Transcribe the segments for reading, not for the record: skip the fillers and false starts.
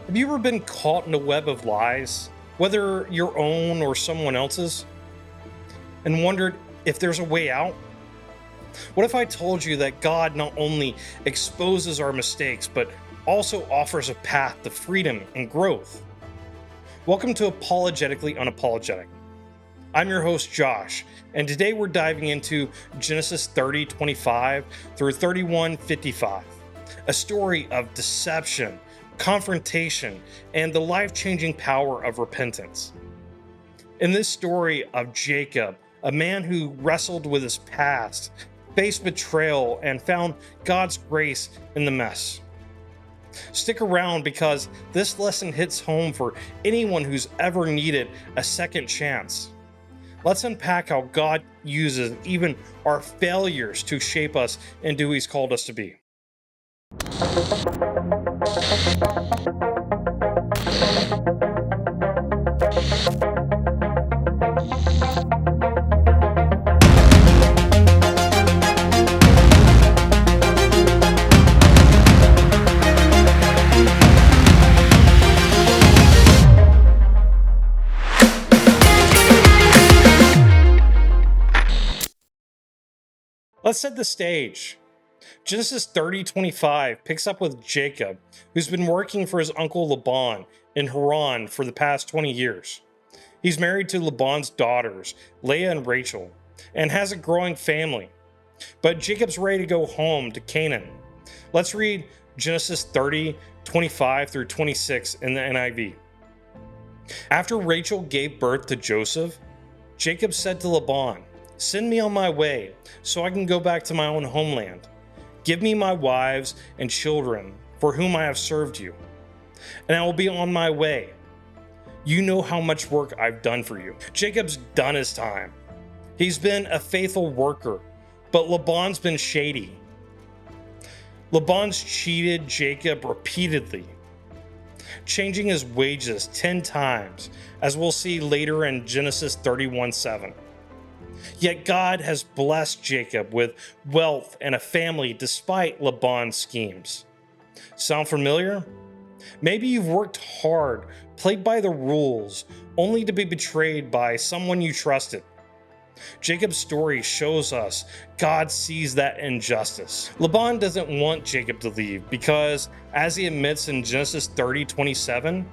Have you ever been caught in a web of lies, whether your own or someone else's, and wondered if there's a way out? What if I told you that God not only exposes our mistakes, but also offers a path to freedom and growth? Welcome to Apologetically Unapologetic. I'm your host, Josh, and today we're diving into Genesis 30:25 through 31:55, a story of deception, confrontation, and the life-changing power of repentance. In this story of Jacob, a man who wrestled with his past, faced betrayal, and found God's grace in the mess. Stick around because this lesson hits home for anyone who's ever needed a second chance. Let's unpack how God uses even our failures to shape us into who He's called us to be. Let's set the stage. Genesis 30:25 picks up with Jacob, who's been working for his uncle Laban in Haran for the past 20 years. He's married to Laban's daughters, Leah and Rachel, and has a growing family. But Jacob's ready to go home to Canaan. Let's read Genesis 30:25 through 26 in the NIV. After Rachel gave birth to Joseph, Jacob said to Laban, "Send me on my way, so I can go back to my own homeland. Give me my wives and children, for whom I have served you, and I will be on my way. You know how much work I've done for you." Jacob's done his time. He's been a faithful worker, but Laban's been shady. Laban's cheated Jacob repeatedly, changing his wages 10 times, as we'll see later in Genesis 31:7. Yet God has blessed Jacob with wealth and a family despite Laban's schemes. Sound familiar? Maybe you've worked hard, played by the rules, only to be betrayed by someone you trusted. Jacob's story shows us God sees that injustice. Laban doesn't want Jacob to leave because, as he admits in Genesis 30:27,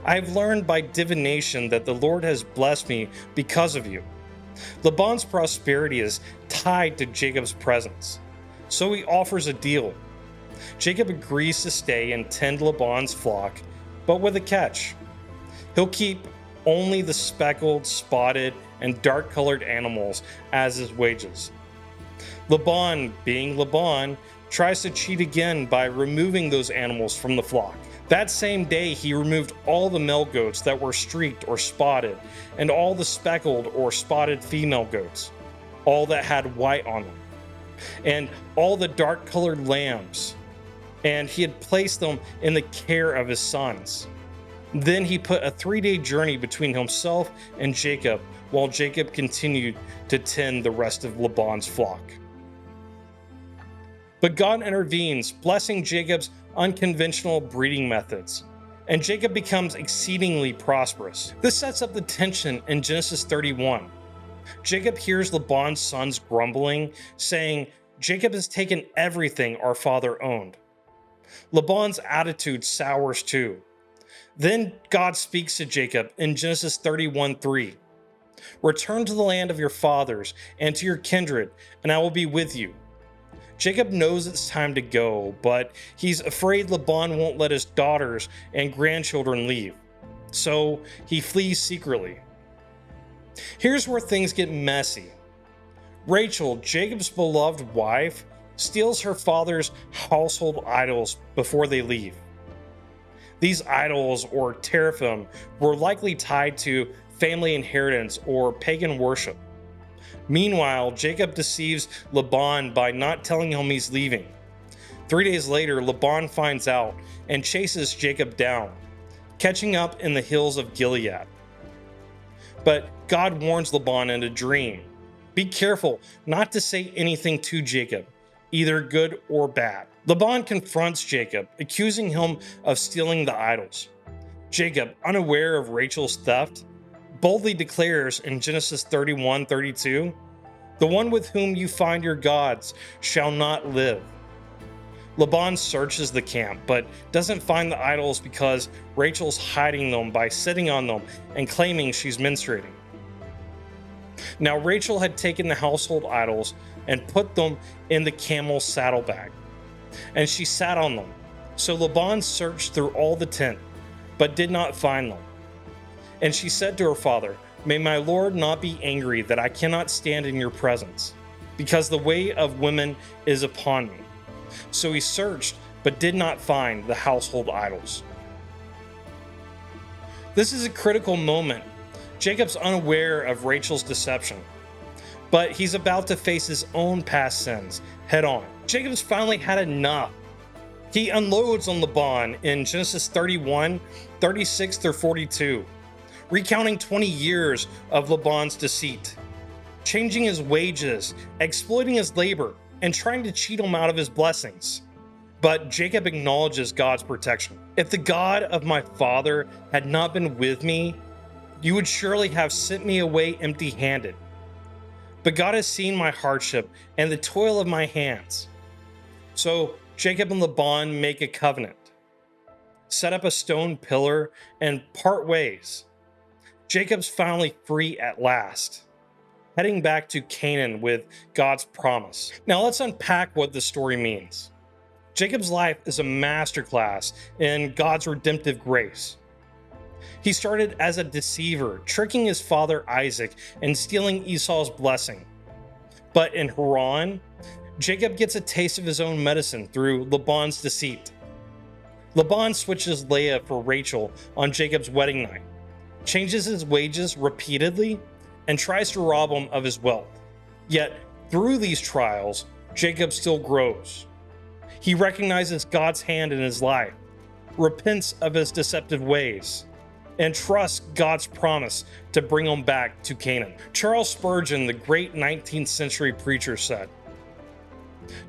"I've learned by divination that the Lord has blessed me because of you." Laban's prosperity is tied to Jacob's presence, so he offers a deal. Jacob agrees to stay and tend Laban's flock, but with a catch. He'll keep only the speckled, spotted, and dark-colored animals as his wages. Laban, being Laban, tries to cheat again by removing those animals from the flock. That same day, he removed all the male goats that were streaked or spotted, and all the speckled or spotted female goats, all that had white on them, and all the dark-colored lambs, and he had placed them in the care of his sons. Then he put a 3-day journey between himself and Jacob, while Jacob continued to tend the rest of Laban's flock. But God intervenes, blessing Jacob's unconventional breeding methods, and Jacob becomes exceedingly prosperous. This sets up the tension in Genesis 31. Jacob hears Laban's sons grumbling, saying, "Jacob has taken everything our father owned." Laban's attitude sours too. Then God speaks to Jacob in Genesis 31:3. "Return to the land of your fathers and to your kindred, and I will be with you." Jacob knows it's time to go, but he's afraid Laban won't let his daughters and grandchildren leave, so he flees secretly. Here's where things get messy. Rachel, Jacob's beloved wife, steals her father's household idols before they leave. These idols, or teraphim, were likely tied to family inheritance or pagan worship. Meanwhile, Jacob deceives Laban by not telling him he's leaving. 3 days later, Laban finds out and chases Jacob down, catching up in the hills of Gilead. But God warns Laban in a dream, "Be careful not to say anything to Jacob, either good or bad." Laban confronts Jacob, accusing him of stealing the idols. Jacob, unaware of Rachel's theft, boldly declares in Genesis 31:32, "The one with whom you find your gods shall not live." Laban searches the camp, but doesn't find the idols because Rachel's hiding them by sitting on them and claiming she's menstruating. Now Rachel had taken the household idols and put them in the camel's saddlebag, and she sat on them. So Laban searched through all the tent, but did not find them. And she said to her father, "May my lord not be angry that I cannot stand in your presence, because the way of women is upon me." So he searched, but did not find the household idols. This is a critical moment. Jacob's unaware of Rachel's deception, but he's about to face his own past sins head on. Jacob's finally had enough. He unloads on Laban in Genesis 31:36-42, recounting 20 years of Laban's deceit, changing his wages, exploiting his labor, and trying to cheat him out of his blessings. But Jacob acknowledges God's protection. "If the God of my father had not been with me, you would surely have sent me away empty-handed. But God has seen my hardship and the toil of my hands." So Jacob and Laban make a covenant, set up a stone pillar, and part ways. Jacob's finally free at last, heading back to Canaan with God's promise. Now let's unpack what this story means. Jacob's life is a masterclass in God's redemptive grace. He started as a deceiver, tricking his father Isaac and stealing Esau's blessing. But in Haran, Jacob gets a taste of his own medicine through Laban's deceit. Laban switches Leah for Rachel on Jacob's wedding night, changes his wages repeatedly, and tries to rob him of his wealth. Yet, through these trials, Jacob still grows. He recognizes God's hand in his life, repents of his deceptive ways, and trusts God's promise to bring him back to Canaan. Charles Spurgeon, the great 19th century preacher, said,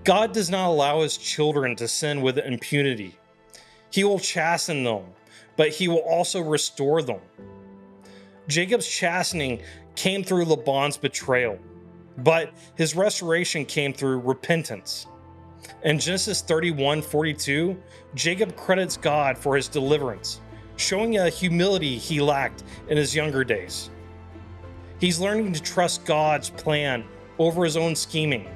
"God does not allow his children to sin with impunity. He will chasten them, but he will also restore them." Jacob's chastening came through Laban's betrayal, but his restoration came through repentance. In Genesis 31:42, Jacob credits God for his deliverance, showing a humility he lacked in his younger days. He's learning to trust God's plan over his own scheming.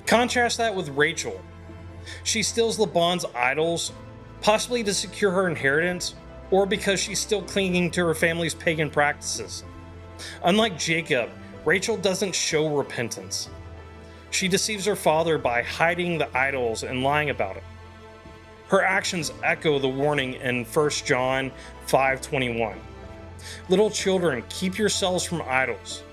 Contrast that with Rachel. She steals Laban's idols, possibly to secure her inheritance, or because she's still clinging to her family's pagan practices. Unlike Jacob, Rachel doesn't show repentance. She deceives her father by hiding the idols and lying about it. Her actions echo the warning in 1 John 5:21. "Little children, keep yourselves from idols."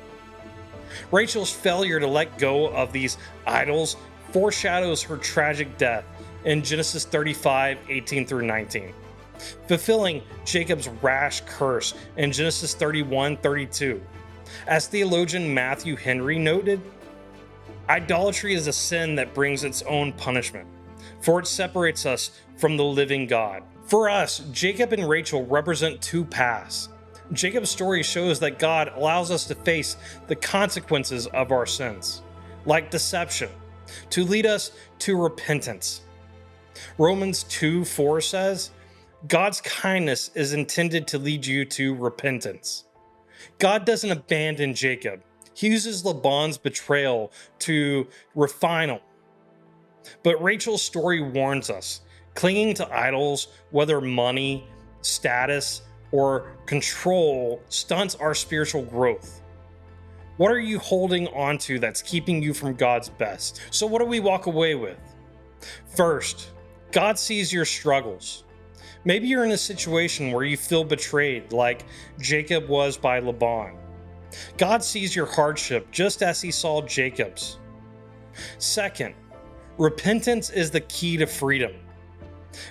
Rachel's failure to let go of these idols foreshadows her tragic death in Genesis 35:18-19, fulfilling Jacob's rash curse in Genesis 31:32. As theologian Matthew Henry noted, "Idolatry is a sin that brings its own punishment, for it separates us from the living God." For us, Jacob and Rachel represent two paths. Jacob's story shows that God allows us to face the consequences of our sins, like deception, to lead us to repentance. Romans 2:4 says, "God's kindness is intended to lead you to repentance." God doesn't abandon Jacob. He uses Laban's betrayal to refine him. But Rachel's story warns us, clinging to idols, whether money, status, or control, stunts our spiritual growth. What are you holding onto that's keeping you from God's best? So what do we walk away with? First, God sees your struggles. Maybe you're in a situation where you feel betrayed, like Jacob was by Laban. God sees your hardship just as he saw Jacob's. Second, repentance is the key to freedom.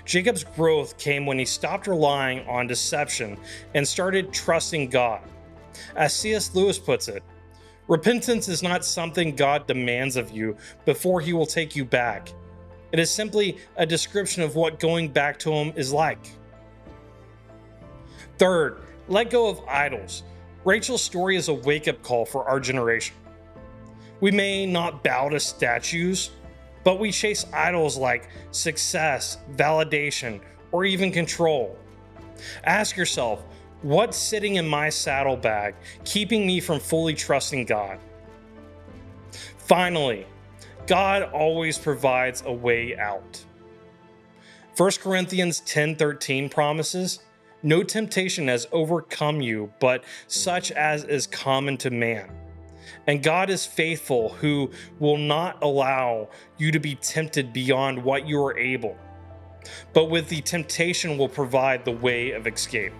Jacob's growth came when he stopped relying on deception and started trusting God. As C.S. Lewis puts it, repentance is not something God demands of you before he will take you back. It is simply a description of what going back to him is like. Third, let go of idols. Rachel's story is a wake-up call for our generation. We may not bow to statues, but we chase idols like success, validation, or even control. Ask yourself, what's sitting in my saddlebag, keeping me from fully trusting God? Finally, God always provides a way out. 1 Corinthians 10:13 promises, "No temptation has overcome you, but such as is common to man. And God is faithful, who will not allow you to be tempted beyond what you are able, but with the temptation will provide the way of escape."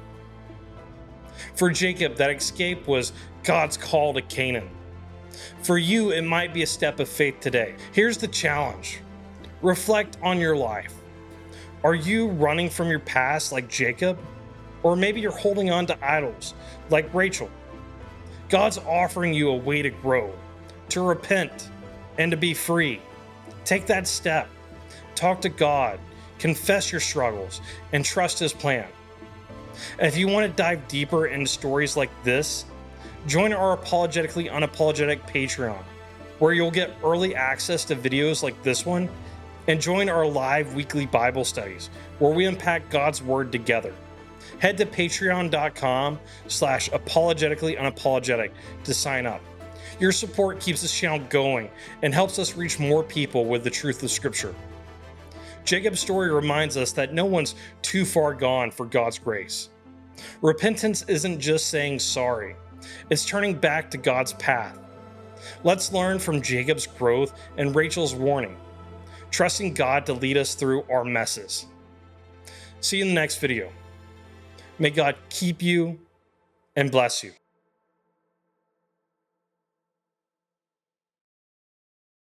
For Jacob, that escape was God's call to Canaan. For you, it might be a step of faith today. Here's the challenge. Reflect on your life. Are you running from your past like Jacob? Or maybe you're holding on to idols like Rachel. God's offering you a way to grow, to repent, and to be free. Take that step. Talk to God, confess your struggles, and trust His plan. And if you want to dive deeper into stories like this, join our Apologetically Unapologetic Patreon, where you'll get early access to videos like this one, and join our live weekly Bible studies, where we unpack God's Word together. Head to patreon.com/apologeticallyunapologetic to sign up. Your support keeps this channel going and helps us reach more people with the truth of Scripture. Jacob's story reminds us that no one's too far gone for God's grace. Repentance isn't just saying sorry, it's turning back to God's path. Let's learn from Jacob's growth and Rachel's warning, trusting God to lead us through our messes. See you in the next video. May God keep you and bless you.